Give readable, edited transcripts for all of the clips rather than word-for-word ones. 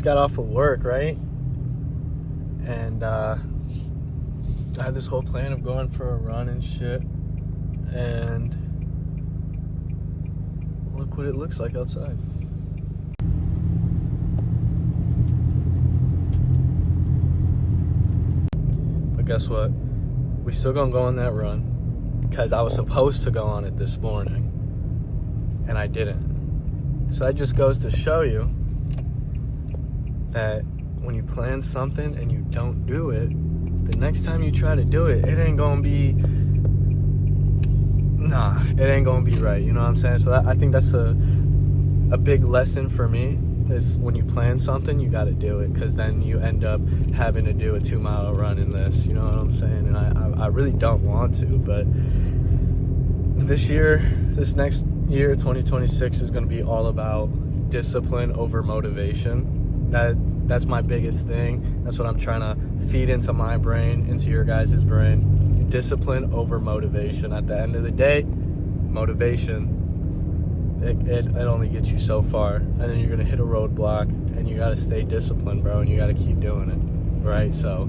just got off of work, right? And I had this whole plan of going for a run and shit. And look what it looks like outside. But guess what? We still gonna go on that run because I was supposed to go on it this morning and I didn't. So that just goes to show you that when you plan something and you don't do it, the next time you try to do it, it ain't gonna be right, you know what I'm saying? So I think that's a big lesson for me, is when you plan something, you gotta do it, because then you end up having to do a 2-mile run in this, you know what I'm saying? And I really don't want to, but this next year, 2026, is gonna be all about discipline over motivation. That's my biggest thing. That's what I'm trying to feed into my brain, into your guys' brain. Discipline over motivation. At the end of the day, motivation, it only gets you so far, and then you're gonna hit a roadblock, and you gotta stay disciplined, bro, and you gotta keep doing it, right? So,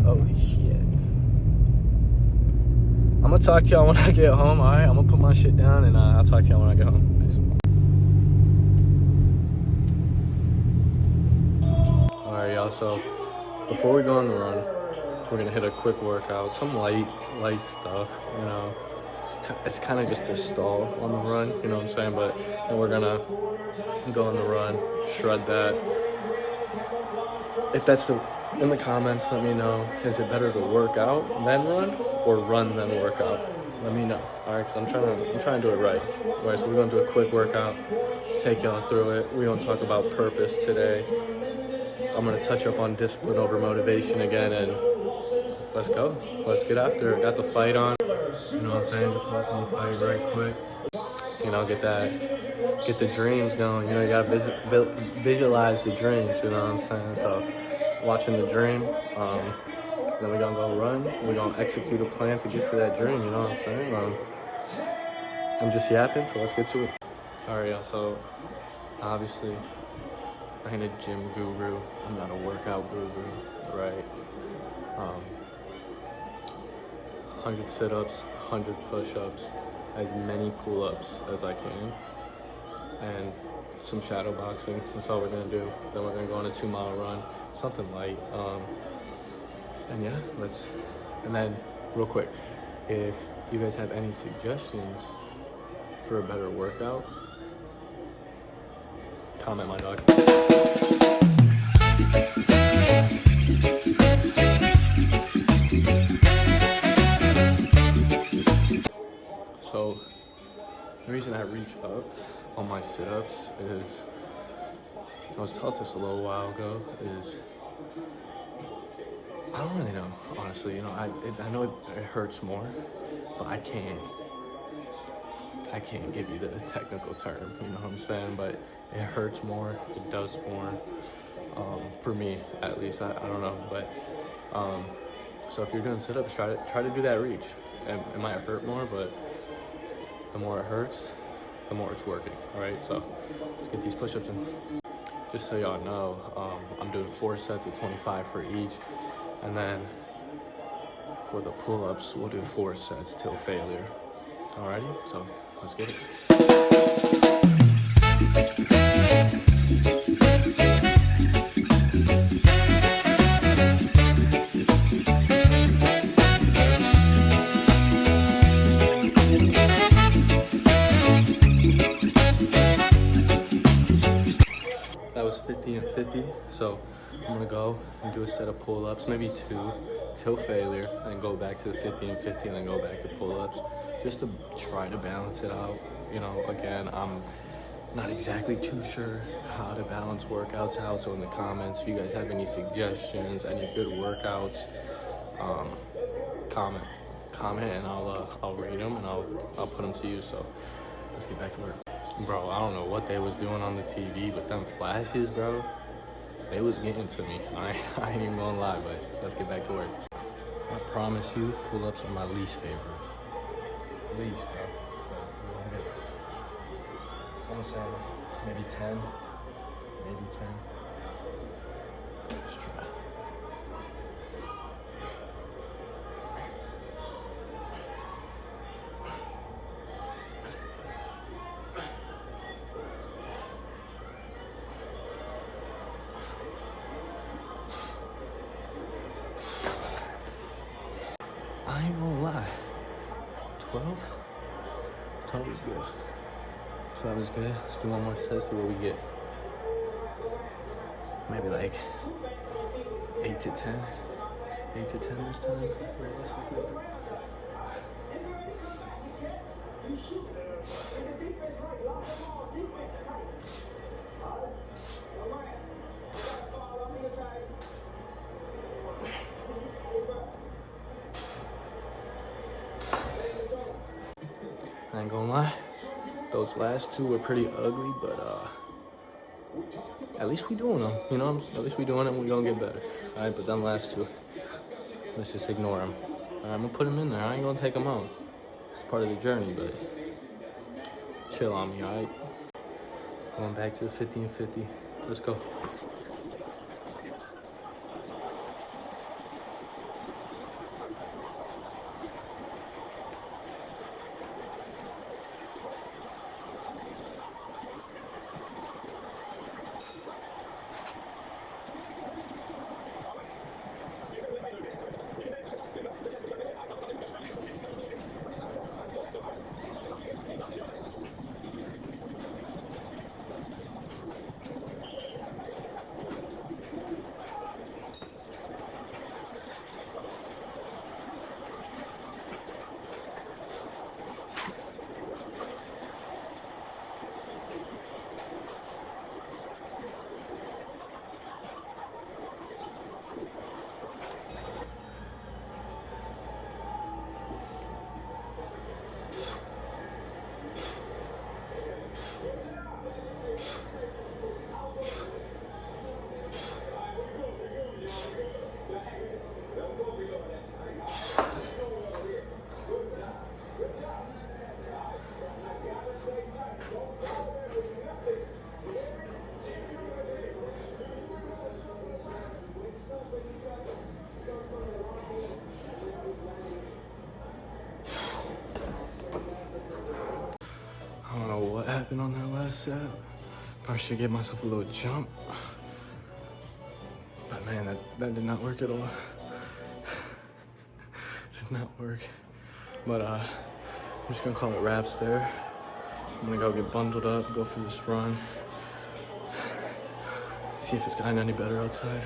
holy shit. I'm gonna talk to y'all when I get home, all right? I'm gonna put my shit down, and I'll talk to y'all when I get home. Peace. All right, y'all, so before we go on the run, we're gonna hit a quick workout, some light stuff, you know. It's kind of just a stall on the run, you know what I'm saying? But then we're gonna go on the run, shred that. If that's in the comments, let me know. Is it better to work out then run, or run then work out? Let me know, all right? Because I'm trying to do it right. All right, so we're gonna do a quick workout, take y'all through it. We're gonna talk about purpose today. I'm gonna touch up on discipline over motivation again, and let's go. Let's get after it. Got the fight on. You know what I'm saying? Just watching the fight right quick. You know, get the dreams going. You know, you gotta visualize the dreams. You know what I'm saying? So, watching the dream. Then we're gonna go run. We're gonna execute a plan to get to that dream. You know what I'm saying? I'm just yapping, so let's get to it. All right, y'all. So, obviously, I ain't a gym guru. I'm not a workout guru, right? 100 sit-ups, 100 push-ups, as many pull-ups as I can, and some shadow boxing. That's all we're gonna do. Then we're gonna go on a 2-mile run, something light. And yeah, and then real quick, if you guys have any suggestions for a better workout, comment, my dog. So the reason I reach up on my sit-ups is, I was taught this a little while ago, is I don't really know, honestly. You know, I know it hurts more, but I can't give you the technical term, you know what I'm saying? But it hurts more, it does more, for me at least. I don't know, but so if you're doing sit-ups, try to do that reach. It might hurt more, but the more it hurts, the more it's working, all right? So let's get these push-ups in. Just so y'all know, I'm doing 4 sets of 25 for each, and then for the pull-ups, we'll do 4 sets till failure. Alrighty, so let's get it. That was 50 and 50, so I'm gonna go and do a set of pull-ups, maybe 2, till failure, and go back to the 50 and 50, and then go back to pull-ups, just to try to balance it out. You know, again, I'm not exactly too sure how to balance workouts out, so in the comments, if you guys have any suggestions, any good workouts, comment, and I'll read them, and I'll put them to you. So let's get back to work. Bro, I don't know what they was doing on the TV, but them flashes, bro, they was getting to me. I ain't even gonna lie, but let's get back to work. I promise you, pull-ups are my least favorite. Least, bro. But we're gonna get it. I'm gonna say maybe 10. Maybe 10. I ain't gonna lie. 12? 12 is good. 12 is good. Let's do one more set, see what we get. Maybe like 8 to 10. 8 to 10 this time, realistically. I ain't gonna lie, those last two were pretty ugly, but at least we doing them, you know? At least we doing it, we gonna get better. All right, but them last two, let's just ignore them. All right, I'm gonna put them in there. I ain't gonna take them out. It's part of the journey, but chill on me, all right? Going back to the 50 and 50. Let's go. I don't know what happened on that last set. Probably should give myself a little jump. But man, that did not work at all. Did not work. But I'm just gonna call it wraps there. I'm gonna go get bundled up, go for this run. See if it's gotten any better outside.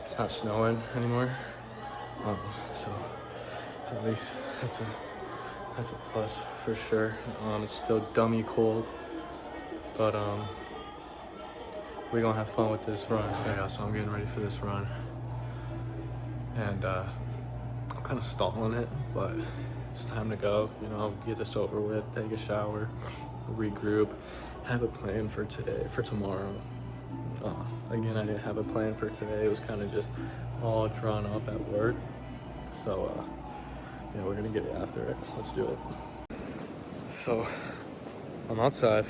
It's not snowing anymore. So at least that's a plus for sure. It's still dummy cold, but we're gonna have fun with this run. Yeah, so I'm getting ready for this run, and I'm kind of stalling it, but it's time to go. You know, get this over with, take a shower, regroup, have a plan for today, for tomorrow. Again, I didn't have a plan for today. It was kind of just all drawn up at work. So, yeah, we're gonna get after it. Let's do it. So, I'm outside.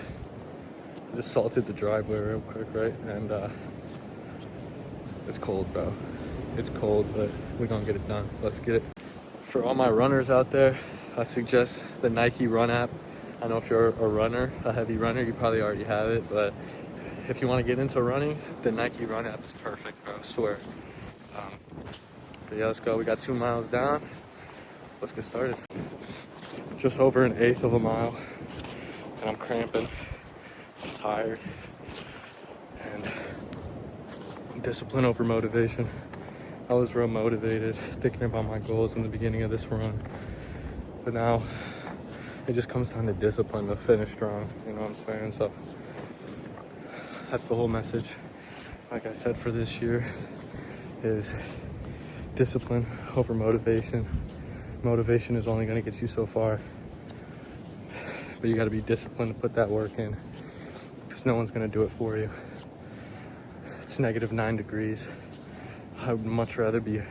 Just salted the driveway real quick, right? And it's cold, bro. It's cold, but we're gonna get it done. Let's get it. For all my runners out there, I suggest the Nike Run app. I know if you're a runner, a heavy runner, you probably already have it, but if you want to get into running, the Nike Run app is perfect, bro, I swear. But yeah, let's go. We got 2 miles down. Let's get started. Just over an 1/8 of a mile, and I'm cramping. I'm tired, and discipline over motivation. I was real motivated, thinking about my goals in the beginning of this run, but now it just comes down to discipline to finish strong. You know what I'm saying? So that's the whole message. Like I said, for this year is discipline over motivation. Motivation is only going to get you so far, but you got to be disciplined to put that work in, because no one's going to do it for you. It's -9 degrees. I would much rather be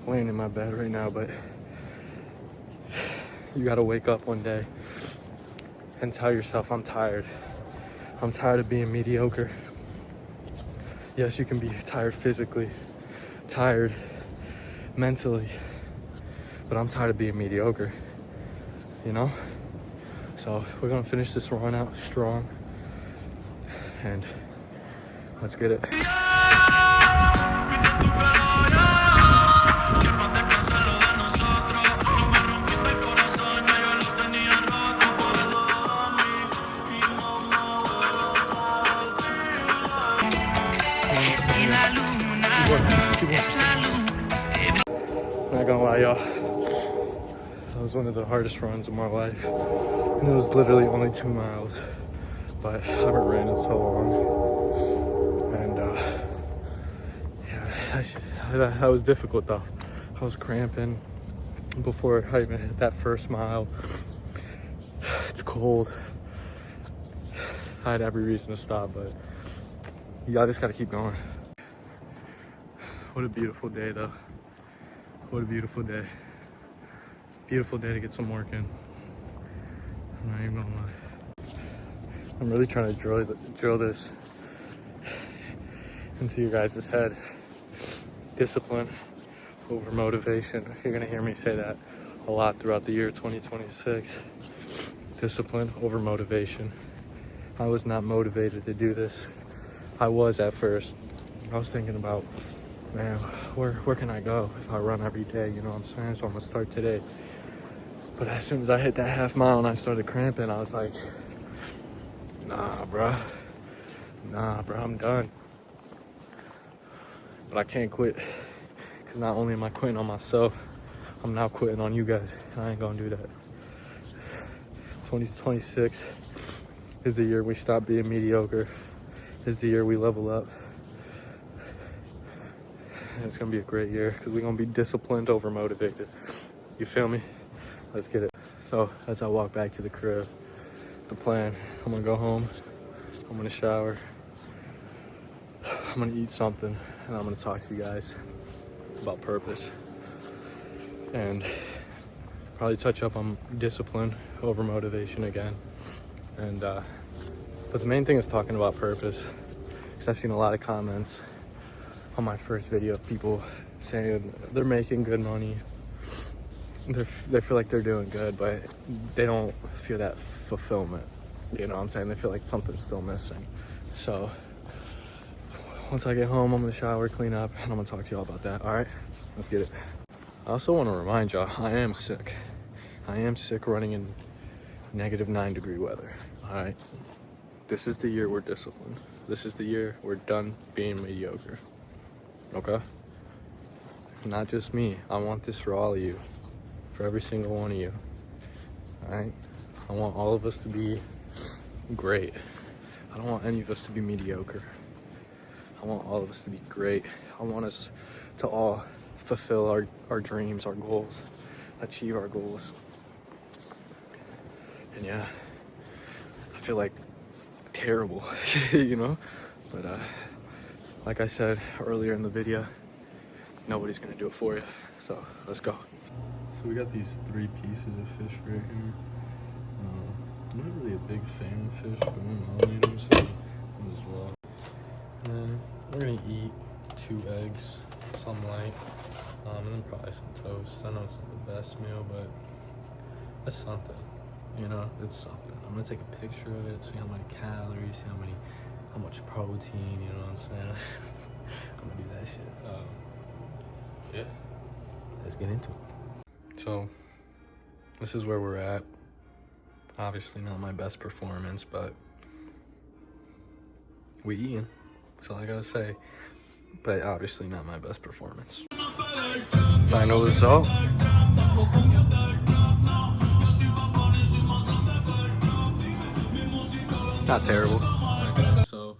laying in my bed right now, but you got to wake up one day and tell yourself, I'm tired. I'm tired of being mediocre. Yes, you can be tired physically, tired mentally, but I'm tired of being mediocre, you know? So we're gonna finish this run out strong, and let's get it. Not gonna lie, y'all. That was one of the hardest runs of my life. And it was literally only 2 miles. But I haven't ran in so long. And yeah, that was difficult though. I was cramping before I even hit that first mile. It's cold. I had every reason to stop, but y'all just gotta keep going. What a beautiful day though. What a beautiful day. Beautiful day to get some work in. I'm not even gonna lie. I'm really trying to drill this into your guys' head. Discipline over motivation. You're gonna hear me say that a lot throughout the year 2026. Discipline over motivation. I was not motivated to do this. I was at first. I was thinking about, man, where can I go if I run every day? You know what I'm saying? So I'm gonna start today. But as soon as I hit that half mile and I started cramping, I was like, nah, bro, I'm done. But I can't quit, because not only am I quitting on myself, I'm now quitting on you guys. I ain't gonna do that. 2026 is the year we stop being mediocre. Is the year we level up. And it's gonna be a great year because we're gonna be disciplined over motivated. You feel me? Let's get it. So as I walk back to the crib, the plan, I'm gonna go home, I'm gonna shower, I'm gonna eat something, and I'm gonna talk to you guys about purpose. And probably touch up on discipline over motivation again. And but the main thing is talking about purpose, because I've seen a lot of comments on my first video of people saying they're making good money, they feel like they're doing good, but they don't feel that fulfillment. You know what I'm saying? They feel like something's still missing. So once I get home, I'm gonna shower, clean up, and I'm gonna talk to y'all about that. All right, let's get it. I also want to remind y'all, I am sick. I am sick running in -9-degree weather. All right, this is the year we're disciplined. This is the year we're done being mediocre. Okay? Not just me. I want this for all of you. For every single one of you. Alright? I want all of us to be great. I don't want any of us to be mediocre. I want all of us to be great. I want us to all fulfill our dreams, our goals, achieve our goals. And yeah, I feel like terrible, you know? But like I said earlier in the video, nobody's gonna do it for you. So let's go. So we got these 3 pieces of fish right here. I'm not really a big fan of fish, but I'll eat them, so might as well. And then we're gonna eat 2 eggs, some light, and then probably some toast. I know it's not the best meal, but it's something. You know, it's something. I'm gonna take a picture of it, see how many calories, see how much protein, you know what I'm saying? I'm gonna do that shit. Yeah, let's get into it. So, this is where we're at. Obviously not my best performance, but we eating. That's all I gotta say. But obviously not my best performance. Final result. Not terrible. Okay, so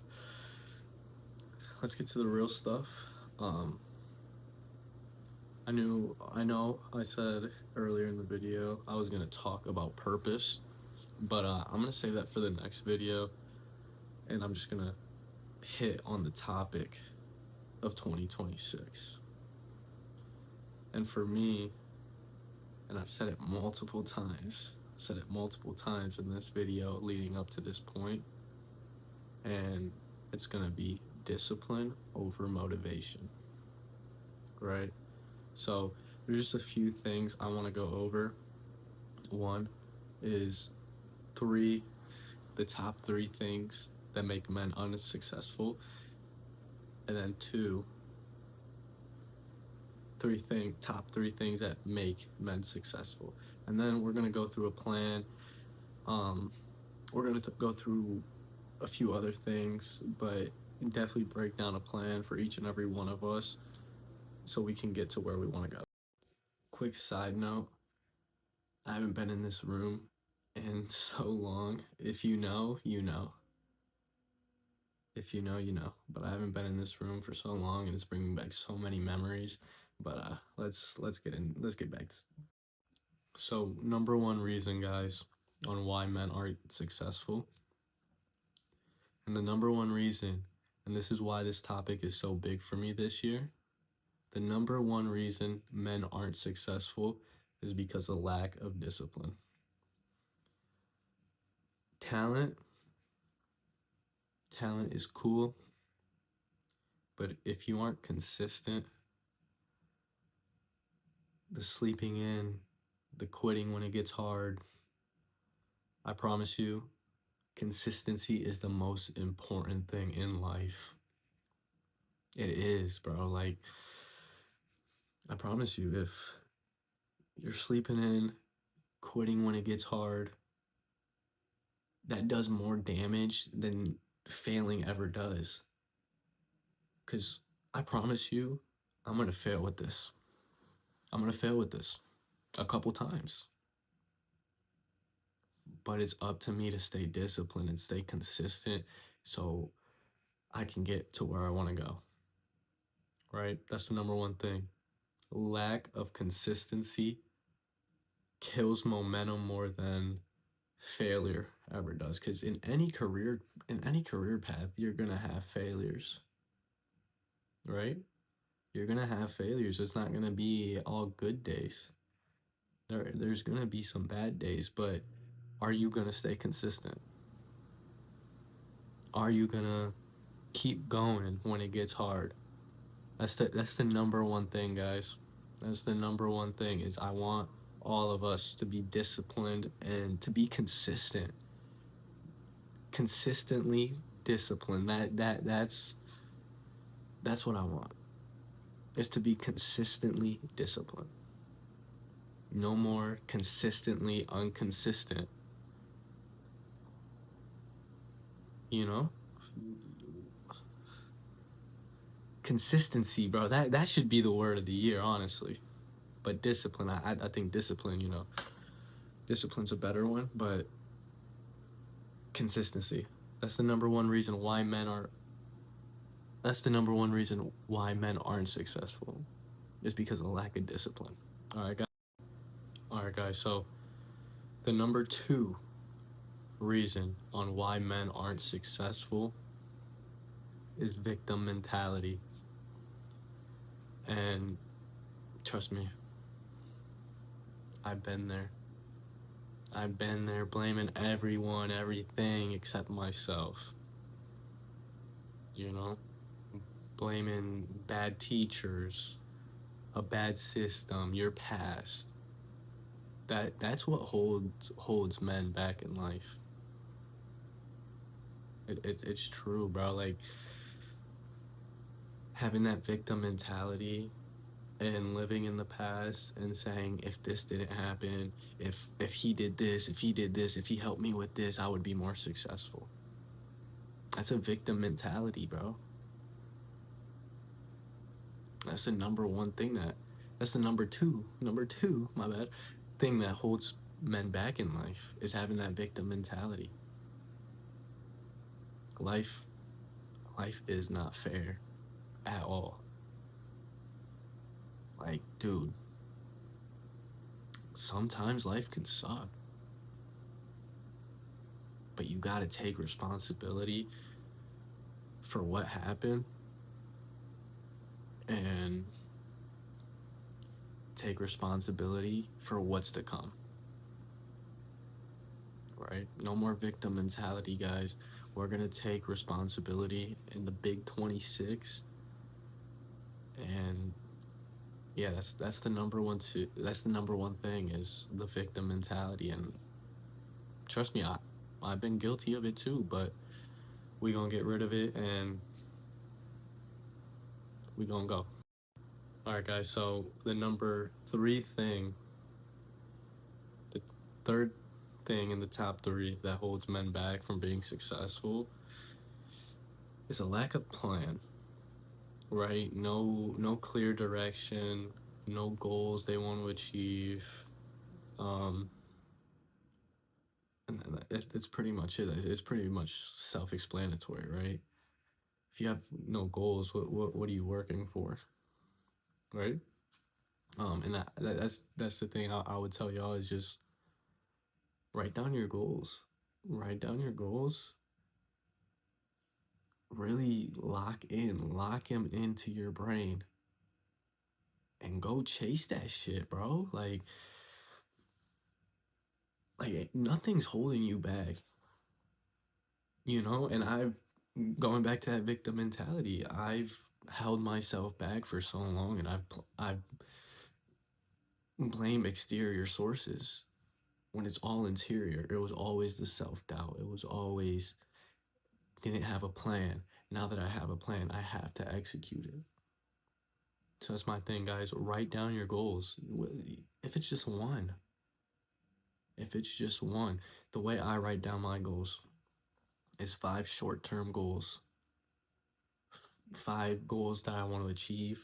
let's get to the real stuff. I know I said earlier in the video I was gonna talk about purpose, but I'm gonna save that for the next video, and I'm just gonna hit on the topic of 2026. And for me, and I've said it multiple times in this video leading up to this point, and it's gonna be discipline over motivation, right? So there's just a few things I want to go over. One is the top 3 things that make men unsuccessful, and then 2, top three things that make men successful. And then we're gonna go through a plan. We're gonna go through a few other things, but definitely break down a plan for each and every one of us so we can get to where we want to go. Quick side note, I haven't been in this room in so long. If you know, you know. If you know, you know. But I haven't been in this room for so long, and it's bringing back so many memories. But let's get back to. So number one reason, guys, on why men aren't successful, and the number one reason, and this is why this topic is so big for me this year. The number one reason men aren't successful is because of lack of discipline. Talent is cool, but if you aren't consistent, the sleeping in, the quitting when it gets hard, I promise you, consistency is the most important thing in life. It is, bro. Like, I promise you, if you're sleeping in, quitting when it gets hard, that does more damage than failing ever does. Because I promise you, I'm going to fail with this. I'm going to fail with this a couple times. But it's up to me to stay disciplined and stay consistent so I can get to where I want to go. Right? That's the number one thing. Lack of consistency kills momentum more than failure ever does. Because in any career path, you're going to have failures. Right? You're going to have failures. It's not going to be all good days. There's going to be some bad days, but are you going to stay consistent? Are you going to keep going when it gets hard? That's the number one thing, guys. That's the number one thing is I want all of us to be disciplined and to be consistent. Consistently disciplined. That's what I want. Is to be consistently disciplined. No more consistently inconsistent. You know? Consistency, bro. That should be the word of the year, honestly. But discipline, I think discipline, you know, discipline's a better one, but consistency. That's the number one reason why men aren't successful. Is because of lack of discipline. All right, guys. So the number two reason on why men aren't successful is victim mentality. And trust me, I've been there. Blaming everyone, everything except myself. You know? Blaming bad teachers, a bad system, your past. That's what holds men back in life. It's true, bro. Like, having that victim mentality and living in the past and saying, if this didn't happen, if he did this, if he helped me with this, I would be more successful. That's a victim mentality, bro. That's the number one thing that's the number two, my bad, thing that holds men back in life is having that victim mentality. Life is not fair at all. Like, dude, sometimes life can suck. But you gotta take responsibility for what happened and take responsibility for what's to come. Right? No more victim mentality, guys. We're gonna take responsibility in the big 26. And yeah, that's the number one thing is the victim mentality. And trust me, I've been guilty of it too, but we gonna get rid of it and we gonna go. All right, guys. So the number three thing, the third thing in the top three that holds men back from being successful is a lack of plan. Right? No clear direction, no goals they want to achieve. Um, and it's pretty much it. It's pretty much self-explanatory, right? If you have no goals, what are you working for, right? And that's the thing I would tell y'all is just write down your goals. Write down your goals. Really lock them into your brain, and go chase that shit, bro. Like nothing's holding you back, you know. And I've going back to that victim mentality. I've held myself back for so long, and I've blamed exterior sources when it's all interior. It was always the self-doubt. It was always didn't have a plan. Now that I have a plan, I have to execute it. So that's my thing, guys. Write down your goals. If it's just one, the way I write down my goals is 5 short-term goals, 5 goals that I want to achieve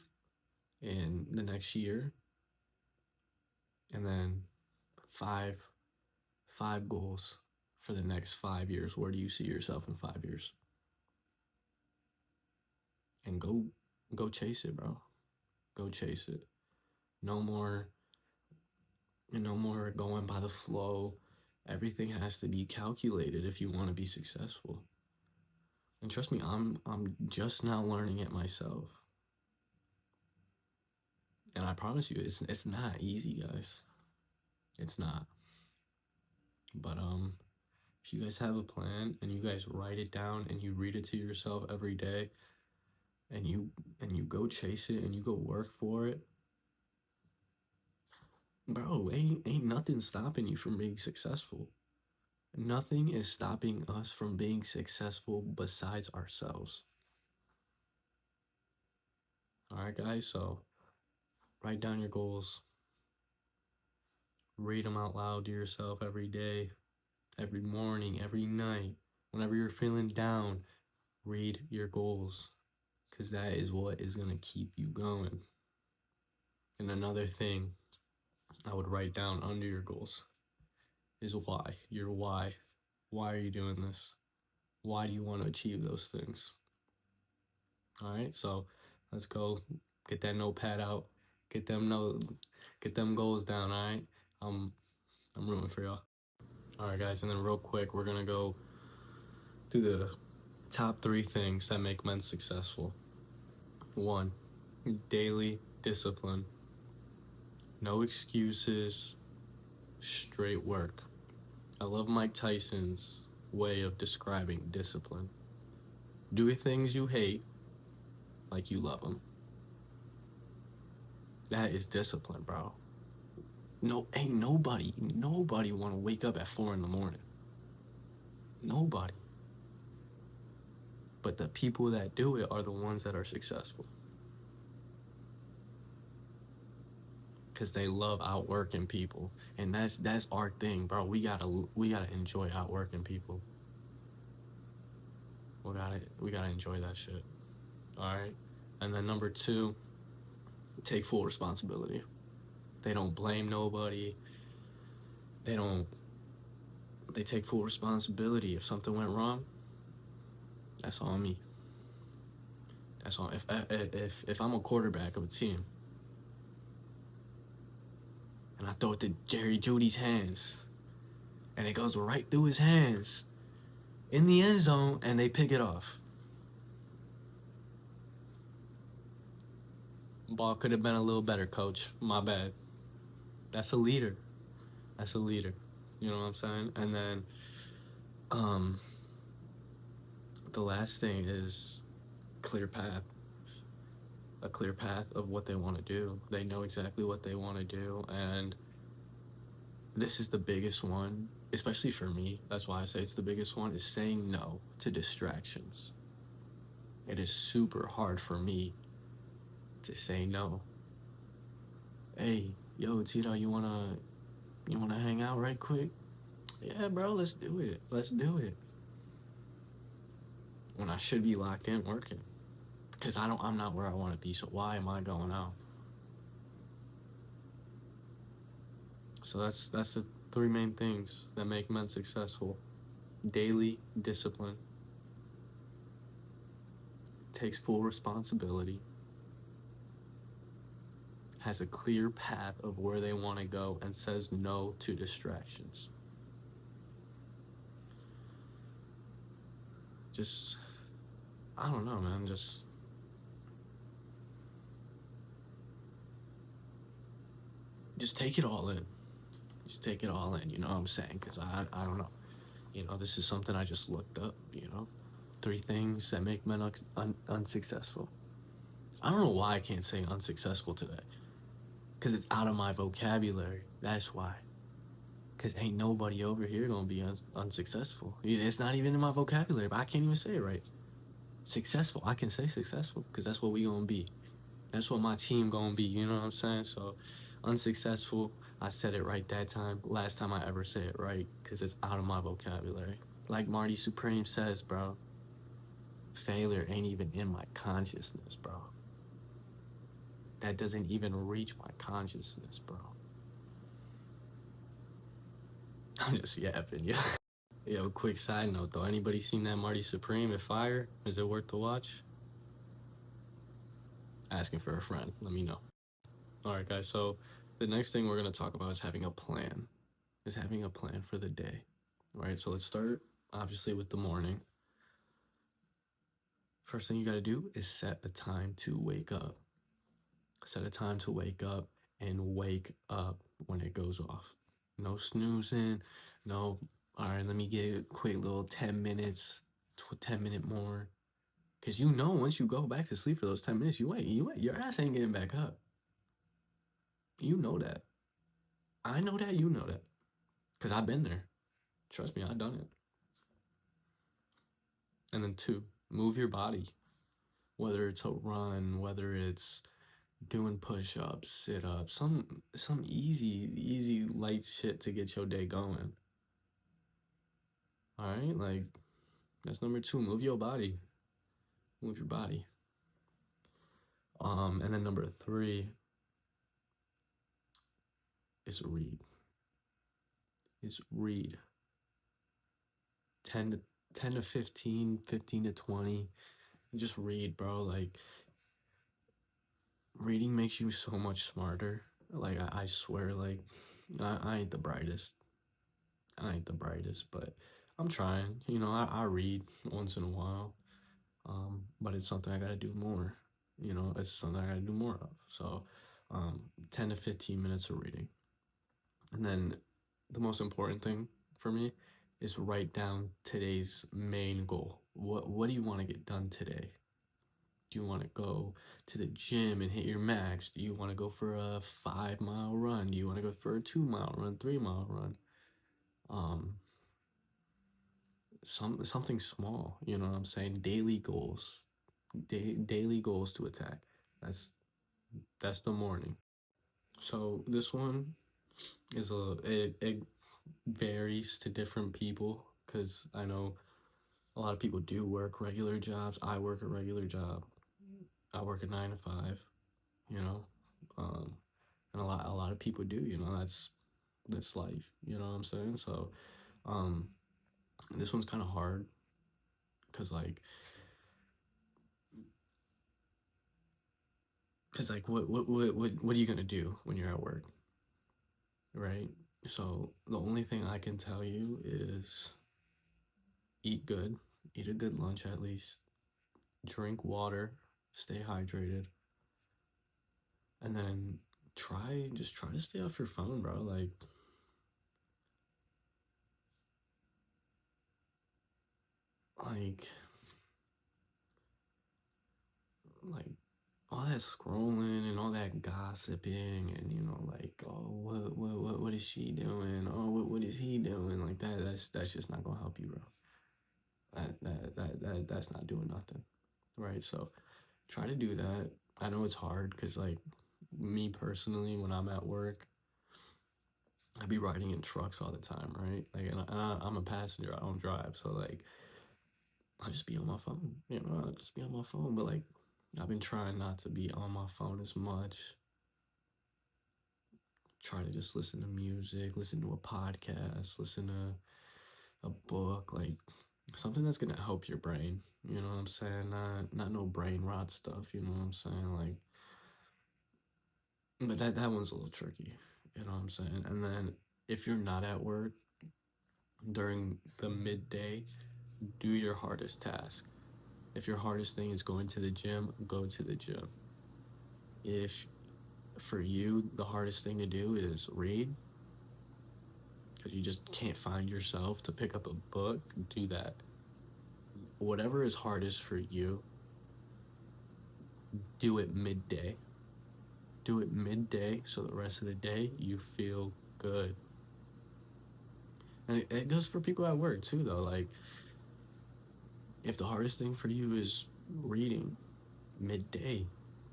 in the next year, and then five goals for the next 5 years. Where do you see yourself in 5 years? And go chase it, bro. Go chase it. No more going by the flow. Everything has to be calculated if you want to be successful. And trust me, I'm just now learning it myself. And I promise you, it's not easy, guys. It's not. But if you guys have a plan and you guys write it down and you read it to yourself every day, and you go chase it and you go work for it, bro, ain't nothing stopping you from being successful. Nothing is stopping us from being successful besides ourselves. All right, guys. So write down your goals. Read them out loud to yourself every day, every morning, every night. Whenever you're feeling down, read your goals, because that is what is going to keep you going. And another thing I would write down under your goals is why. Your why. Why are you doing this? Why do you want to achieve those things? All right, so let's go get that notepad out. Get them goals down. All right, I'm rooting for y'all. All right, guys, and then real quick, we're gonna go through the top 3 things that make men successful. 1, daily discipline. No excuses, straight work. I love Mike Tyson's way of describing discipline. Do things you hate like you love them. That is discipline, bro. No, ain't nobody want to wake up at 4 a.m. Nobody. But the people that do it are the ones that are successful. Because they love outworking people. And that's our thing, bro. We gotta enjoy outworking people. We gotta enjoy that shit. Alright? And then number 2, take full responsibility. They don't blame nobody. They take full responsibility. If something went wrong, that's on me. That's on if I'm a quarterback of a team and I throw it to Jerry Judy's hands and it goes right through his hands in the end zone and they pick it off. Ball could have been a little better, coach. My bad. That's a leader. You know what I'm saying? And then the last thing is clear path. A clear path of what they want to do. They know exactly what they want to do, and this is the biggest one, especially for me. That's why I say it's the biggest one, is saying no to distractions. It is super hard for me to say no. Hey, yo, Tito, you wanna hang out right quick? Yeah, bro, let's do it. Let's do it. When I should be locked in working. Because I'm not where I want to be, so why am I going out? So that's the three main things that make men successful. Daily discipline, takes full responsibility, has a clear path of where they want to go, and says no to distractions. Just, I don't know, man. Just take it all in. Just take it all in. You know what I'm saying? Because I don't know. This is something I just looked up. Three things that make men unsuccessful. I don't know why I can't say unsuccessful today. Because it's out of my vocabulary. That's why. Because ain't nobody over here gonna be unsuccessful. It's not even in my vocabulary, but I can't even say it right. Successful. I can say successful because that's what we gonna be. That's what my team gonna be. You know what I'm saying? So, unsuccessful. I said it right that time. Last time I ever said it right because it's out of my vocabulary. Like Marty Supreme says, bro. Failure ain't even in my consciousness, bro. That doesn't even reach my consciousness, bro. I'm just yapping, yeah. Yo, quick side note though. Anybody seen that Marty Supreme at Fire? Is it worth the watch? Asking for a friend. Let me know. All right, guys. So the next thing we're gonna talk about is having a plan. Is having a plan for the day. All right. So let's start obviously with the morning. First thing you gotta do is set a time to wake up. Set a time to wake up and wake up when it goes off. No snoozing. No. All right. Let me get a quick little 10 minutes. 10-minute more. Because once you go back to sleep for those 10 minutes, you wait. Your ass ain't getting back up. You know that. I know that. You know that. Because I've been there. Trust me, I've done it. And then two, move your body. Whether it's a run, whether it's doing push-ups, sit-ups, some easy light shit to get your day going. All right, like that's number two. Move your body. Move your body. And then number three is read. Is read. 10 to 15, 15 to 20. Just read, bro. Like reading makes you so much smarter. Like I swear, like I ain't the brightest. But I'm trying. I read once in a while. But it's something I gotta do more. It's something I gotta do more of. So 10 to 15 minutes of reading. And then the most important thing for me is write down today's main goal. What do you want to get done today? Do you want to go to the gym and hit your max? Do you want to go for a 5 mile run? Do you want to go for a 2 mile run, 3 mile run? Something small. You know what I'm saying? Daily goals, daily goals to attack. That's the morning. So this one is it varies to different people because I know a lot of people do work regular jobs. I work a regular job. I work a 9 to 5. You know, um, and a lot of people do. That's life. You know what I'm saying? So, um, this one's kind of hard because what are you gonna do when you're at work, right? So the only thing I can tell you is eat good, eat a good lunch at least, drink water, stay hydrated, and then try to stay off your phone, bro. Like like all that scrolling and all that gossiping and oh what is she doing, oh what is he doing, like that's just not gonna help you, bro. That's not doing nothing, right? So try to do that. I know it's hard because me personally, when I'm at work, I be riding in trucks all the time, right? Like, and I'm a passenger. I don't drive, so like, I just be on my phone. I just be on my phone. But like, I've been trying not to be on my phone as much. Try to just listen to music, listen to a podcast, listen to a book, like something that's gonna help your brain. You know what I'm saying? Not no brain rot stuff. You know what I'm saying? Like, but that one's a little tricky. You know what I'm saying? And then if you're not at work during the midday, do your hardest task. If your hardest thing is going to the gym, go to the gym. If for you the hardest thing to do is read, because you just can't find yourself to pick up a book, do that. Whatever is hardest for you, do it midday. Do it midday so the rest of the day you feel good. And it goes for people at work too, though. Like, if the hardest thing for you is reading midday,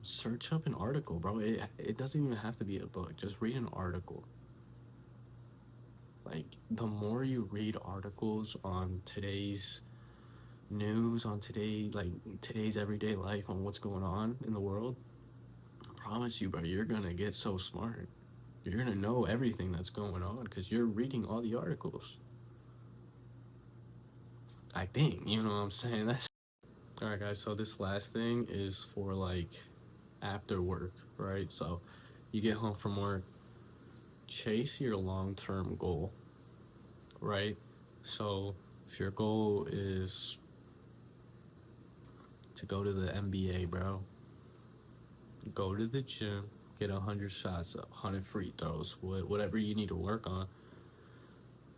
search up an article, bro. It doesn't even have to be a book. Just read an article. Like, the more you read articles on today's news, on today's everyday life, on what's going on in the world, I promise you, bro, you're gonna get so smart. You're gonna know everything that's going on because you're reading all the articles. I think, you know what I'm saying? That's all right, guys. So this last thing is for like after work, right? So you get home from work, chase your long-term goal, right? So if your goal is to go to the NBA, bro, go to the gym, get 100 shots up, 100 free throws, whatever you need to work on.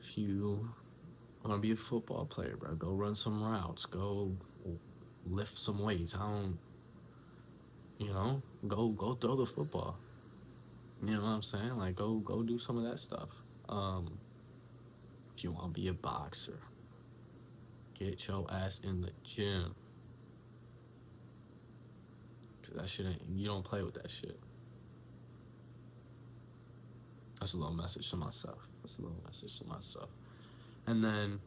If you want to be a football player, bro, go run some routes, go lift some weights. Go throw the football. You know what I'm saying? Like, go do some of that stuff. If you want to be a boxer, get your ass in the gym. Cause that shit you don't play with that shit. That's a little message to myself. And then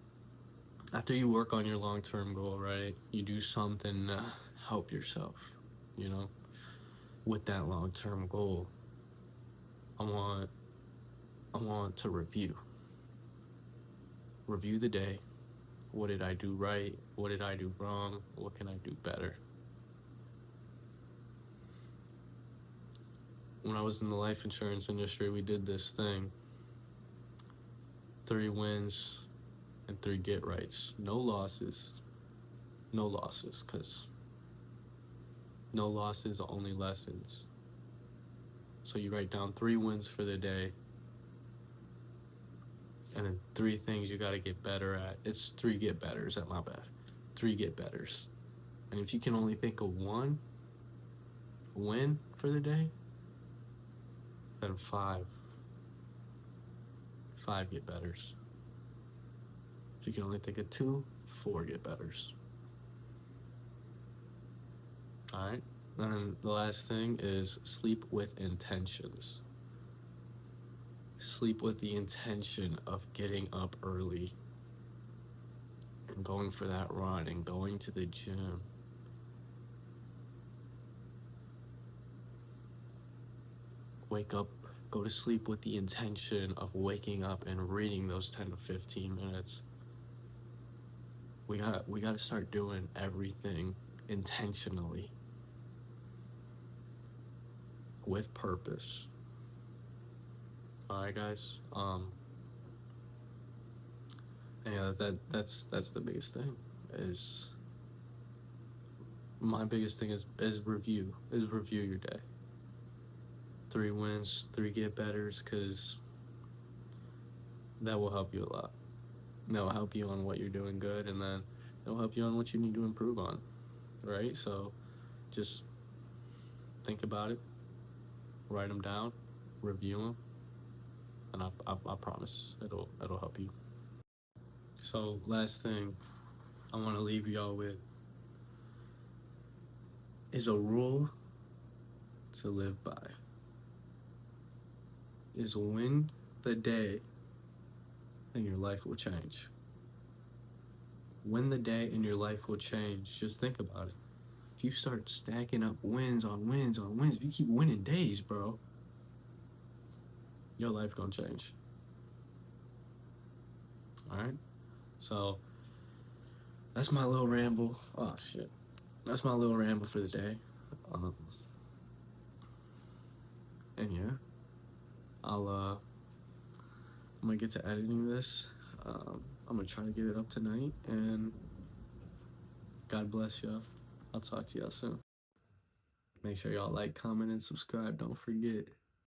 after you work on your long-term goal, right, you do something to help yourself, with that long-term goal. I want to review the day. What did I do right? What did I do wrong? What can I do better? When I was in the life insurance industry, we did this thing: 3 wins and 3 get rights. No losses, because no losses, only lessons. So you write down 3 wins for the day, and then 3 things you got to get better at. It's 3 get betters, at my bad. 3 get betters. And if you can only think of 1 win for the day, then 5 get betters. If you can only think of 2, 4 get betters. All right. And then the last thing is sleep with intentions. Sleep with the intention of getting up early and going for that run and going to the gym. Wake up, go to sleep with the intention of waking up and reading those 10 to 15 minutes. We got to start doing everything intentionally, with purpose. All right, guys. Yeah, that's the biggest thing. Is my biggest thing is review your day. 3 wins, 3 get betters, because that will help you a lot. That will help you on what you're doing good, and then it'll help you on what you need to improve on, right? So just think about it, write them down, review them, and I promise it'll help you. So last thing I want to leave y'all with is a rule to live by. is win the day and your life will change. Win the day and your life will change. Just think about it. If you start stacking up wins on wins on wins, if you keep winning days, bro, your life gonna change. All right. So that's my little ramble. Oh shit. That's my little ramble for the day. And yeah, I'm gonna get to editing this. I'm gonna try to get it up tonight, and God bless y'all. I'll talk to y'all soon. Make sure y'all like, comment, and subscribe. Don't forget.